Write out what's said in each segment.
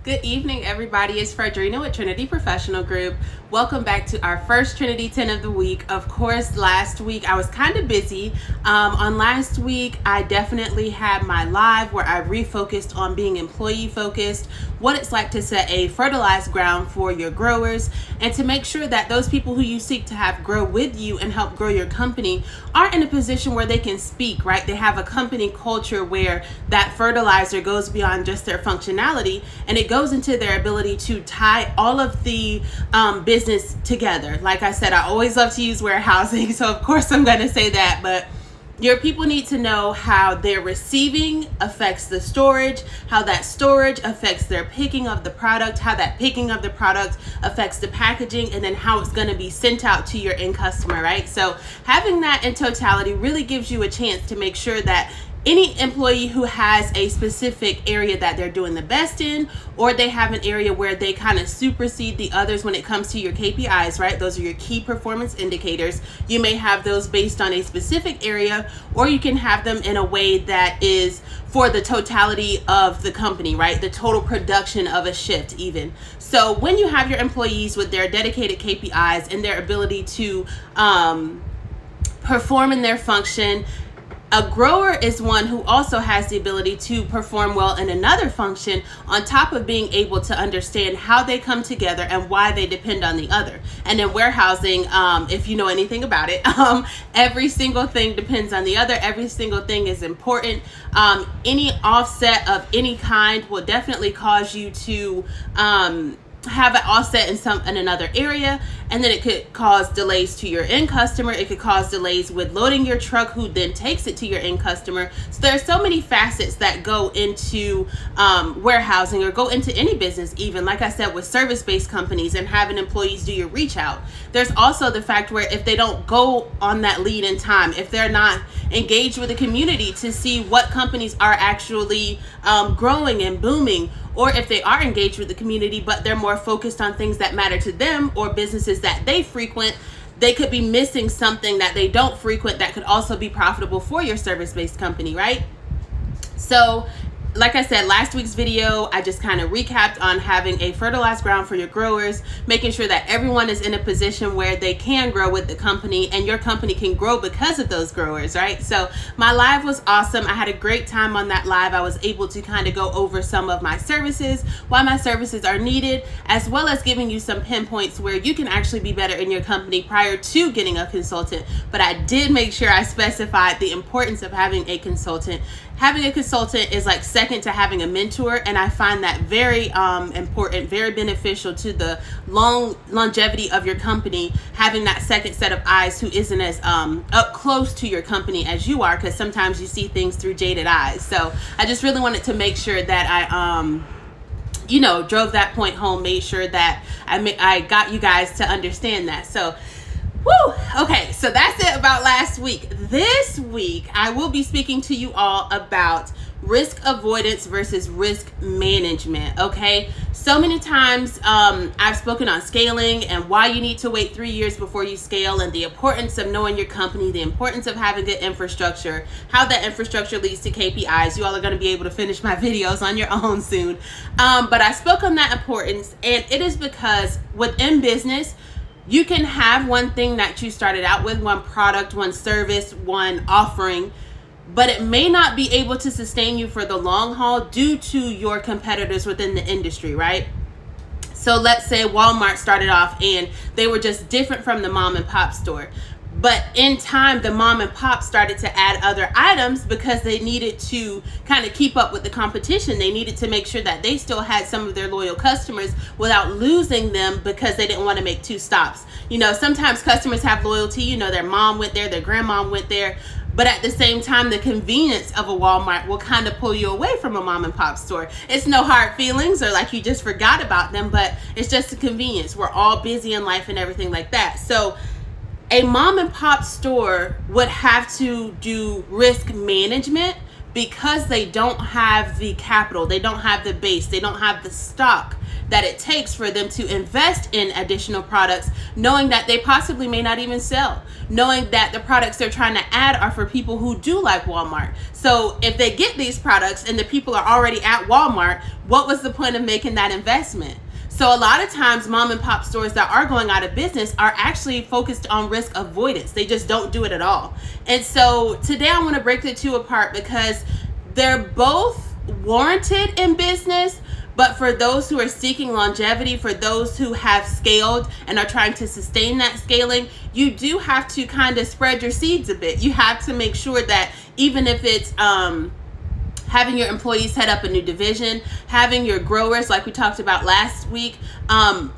Good evening, everybody. It's Fredrina with Trinity Professional Group. Welcome back to our first Trinity 10 of the week. Of course, last week I was kind of busy. On last week, I definitely had my live where I refocused on being employee focused, what it's like to set a fertilized ground for your growers, and to make sure that those people who you seek to have grow with you and help grow your company are in a position where they can speak, right? They have a company culture where that fertilizer goes beyond just their functionality, and it goes into their ability to tie all of the business together. Like I said, I always love to use warehousing, so of course I'm going to say that, but your people need to know how their receiving affects the storage, how that storage affects their picking of the product, how that picking of the product affects the packaging, and then how it's going to be sent out to your end customer, right? So having that in totality really gives you a chance to make sure that any employee who has a specific area that they're doing the best in, or they have an area where they kind of supersede the others when it comes to your KPIs, right? Those are your key performance indicators. You may have those based on a specific area, or you can have them in a way that is for the totality of the company, right? The total production of a shift even. So when you have your employees with their dedicated KPIs and their ability to perform in their function, a grower is one who also has the ability to perform well in another function, on top of being able to understand how they come together and why they depend on the other. And in warehousing, if you know anything about it, every single thing depends on the other. Every single thing is important. Any offset of any kind will definitely cause you to have an offset in another area, and then it could cause delays to your end customer. It could cause delays with loading your truck, who then takes it to your end customer. So there's so many facets that go into warehousing, or go into any business, even like I said with service-based companies and having employees do your reach out. There's also the fact where if they don't go on that lead in time, if they're not engaged with the community to see what companies are actually growing and booming, or if they are engaged with the community but they're more focused on things that matter to them or businesses that they frequent, they could be missing something that they don't frequent that could also be profitable for your service-based company, right? So like I said, last week's video, I just kind of recapped on having a fertilized ground for your growers, making sure that everyone is in a position where they can grow with the company and your company can grow because of those growers, right? So my live was awesome. I had a great time on that live. I was able to kind of go over some of my services, why my services are needed, as well as giving you some pinpoints where you can actually be better in your company prior to getting a consultant. But I did make sure I specified the importance of having a consultant. Having a consultant is like second to having a mentor, and I find that very important, very beneficial to the longevity of your company, having that second set of eyes who isn't as up close to your company as you are, because sometimes you see things through jaded eyes. So I just really wanted to make sure that I drove that point home, made sure that I got you guys to understand that. So woo! Okay, so that's it about last week. This week, I will be speaking to you all about risk avoidance versus risk management, okay? So many times I've spoken on scaling and why you need to wait 3 years before you scale, and the importance of knowing your company, the importance of having good infrastructure, how that infrastructure leads to KPIs. You all are going to be able to finish my videos on your own soon. But I spoke on that importance, and it is because within business, you can have one thing that you started out with, one product, one service, one offering, but it may not be able to sustain you for the long haul due to your competitors within the industry, right? So let's say Walmart started off and they were just different from the mom and pop store. But in time, the mom and pop started to add other items because they needed to kind of keep up with the competition. They needed to make sure that they still had some of their loyal customers without losing them, because they didn't want to make two stops. You know, sometimes customers have loyalty, you know, their mom went there, their grandmom went there, but at the same time, the convenience of a Walmart will kind of pull you away from a mom and pop store. It's no hard feelings or like you just forgot about them, but it's just a convenience. We're all busy in life and everything like that. So a mom and pop store would have to do risk management because they don't have the capital, they don't have the base, they don't have the stock that it takes for them to invest in additional products, knowing that they possibly may not even sell, knowing that the products they're trying to add are for people who do like Walmart. So if they get these products and the people are already at Walmart, what was the point of making that investment? So a lot of times mom and pop stores that are going out of business are actually focused on risk avoidance. They just don't do it at all. And so today I want to break the two apart because they're both warranted in business, but for those who are seeking longevity, for those who have scaled and are trying to sustain that scaling, you do have to kind of spread your seeds a bit. You have to make sure that even if it's having your employees head up a new division, having your growers, like we talked about last week,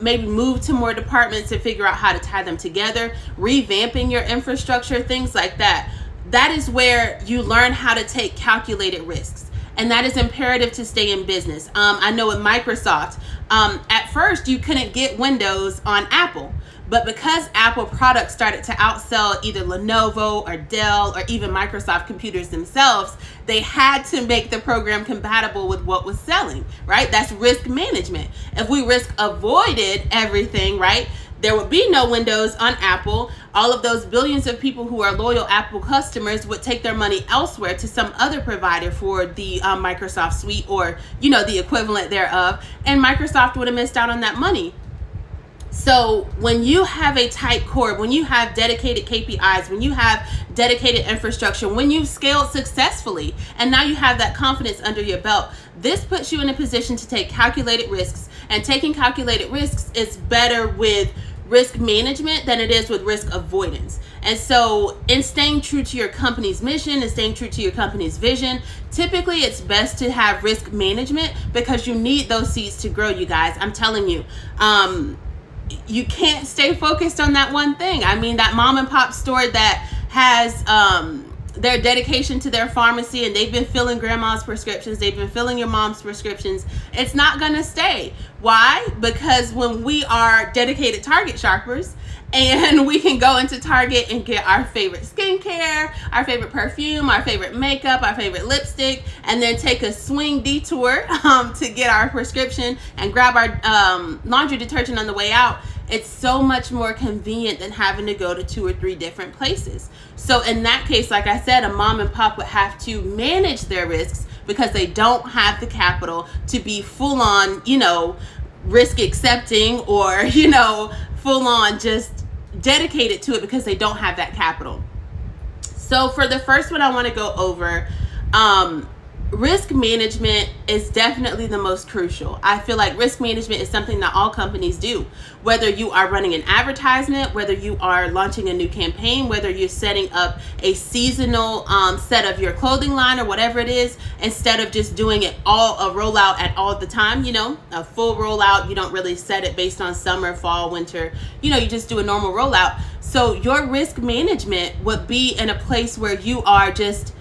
maybe move to more departments and figure out how to tie them together, revamping your infrastructure, things like that. That is where you learn how to take calculated risks. And that is imperative to stay in business. I know with Microsoft, at first you couldn't get Windows on Apple. But because Apple products started to outsell either Lenovo or Dell or even Microsoft computers themselves, they had to make the program compatible with what was selling, right? That's risk management. If we risk avoided everything, right, there would be no Windows on Apple. All of those billions of people who are loyal Apple customers would take their money elsewhere to some other provider for the Microsoft suite or, the equivalent thereof. And Microsoft would have missed out on that money. So when you have a tight core, when you have dedicated KPIs, when you have dedicated infrastructure, when you've scaled successfully, and now you have that confidence under your belt, this puts you in a position to take calculated risks. And taking calculated risks is better with risk management than it is with risk avoidance. And so in staying true to your company's mission and staying true to your company's vision, typically it's best to have risk management because you need those seeds to grow, you guys. I'm telling you. You can't stay focused on that one thing. I mean, that mom and pop store that has their dedication to their pharmacy and they've been filling grandma's prescriptions, they've been filling your mom's prescriptions, it's not going to stay. Why? Because when we are dedicated Target shoppers and we can go into Target and get our favorite skincare, our favorite perfume, our favorite makeup, our favorite lipstick, and then take a swing detour to get our prescription and grab our laundry detergent on the way out, it's so much more convenient than having to go to 2 or 3 different places. So in that case, like I said, a mom and pop would have to manage their risks because they don't have the capital to be full on, risk accepting or, full on just dedicated to it because they don't have that capital. So for the first one I want to go over, risk management is definitely the most crucial. I feel like risk management is something that all companies do. Whether you are running an advertisement, whether you are launching a new campaign, whether you're setting up a seasonal set of your clothing line or whatever it is, instead of just doing it all a rollout at all the time, a full rollout. You don't really set it based on summer, fall, winter. You just do a normal rollout. So your risk management would be in a place where you are just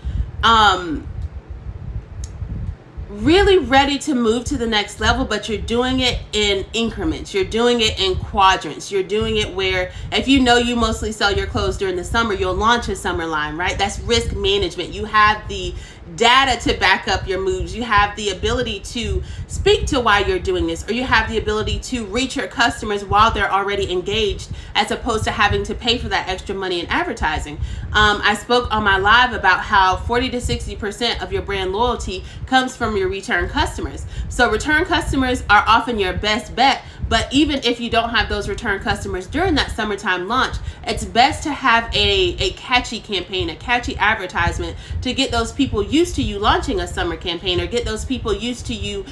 really ready to move to the next level, but you're doing it in increments. You're doing it in quadrants. You're doing it where if you mostly sell your clothes during the summer, you'll launch a summer line, right? That's risk management. You have the data to back up your moves. You have the ability to speak to why you're doing this, or you have the ability to reach your customers while they're already engaged, as opposed to having to pay for that extra money in advertising. I spoke on my live about how 40 to 60% of your brand loyalty comes from your return customers. So return customers are often your best bet. But even if you don't have those return customers during that summertime launch, it's best to have a catchy campaign, a catchy advertisement to get those people used to you launching a summer campaign, or get those people used to you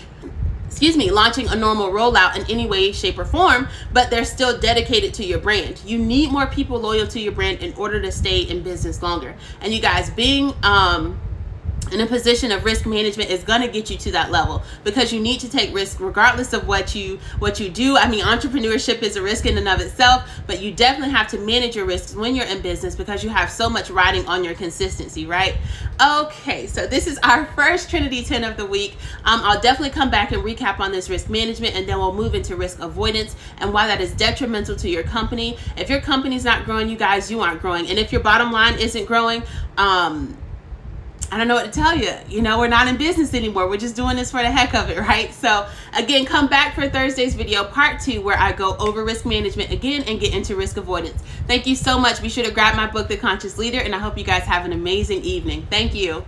launching a normal rollout in any way, shape, or form, but they're still dedicated to your brand. You need more people loyal to your brand in order to stay in business longer. And you guys, being in a position of risk management is going to get you to that level, because you need to take risk regardless of what you do. I mean, entrepreneurship is a risk in and of itself, but you definitely have to manage your risks when you're in business because you have so much riding on your consistency, right? Okay, so this is our first Trinity 10 of the week. I'll definitely come back and recap on this risk management, and then we'll move into risk avoidance and why that is detrimental to your company. If your company's not growing, you guys, you aren't growing. And if your bottom line isn't growing, I don't know what to tell you. You know, we're not in business anymore. We're just doing this for the heck of it, right? So again, come back for Thursday's video, part 2, where I go over risk management again and get into risk avoidance. Thank you so much. Be sure to grab my book, The Conscious Leader, and I hope you guys have an amazing evening. Thank you.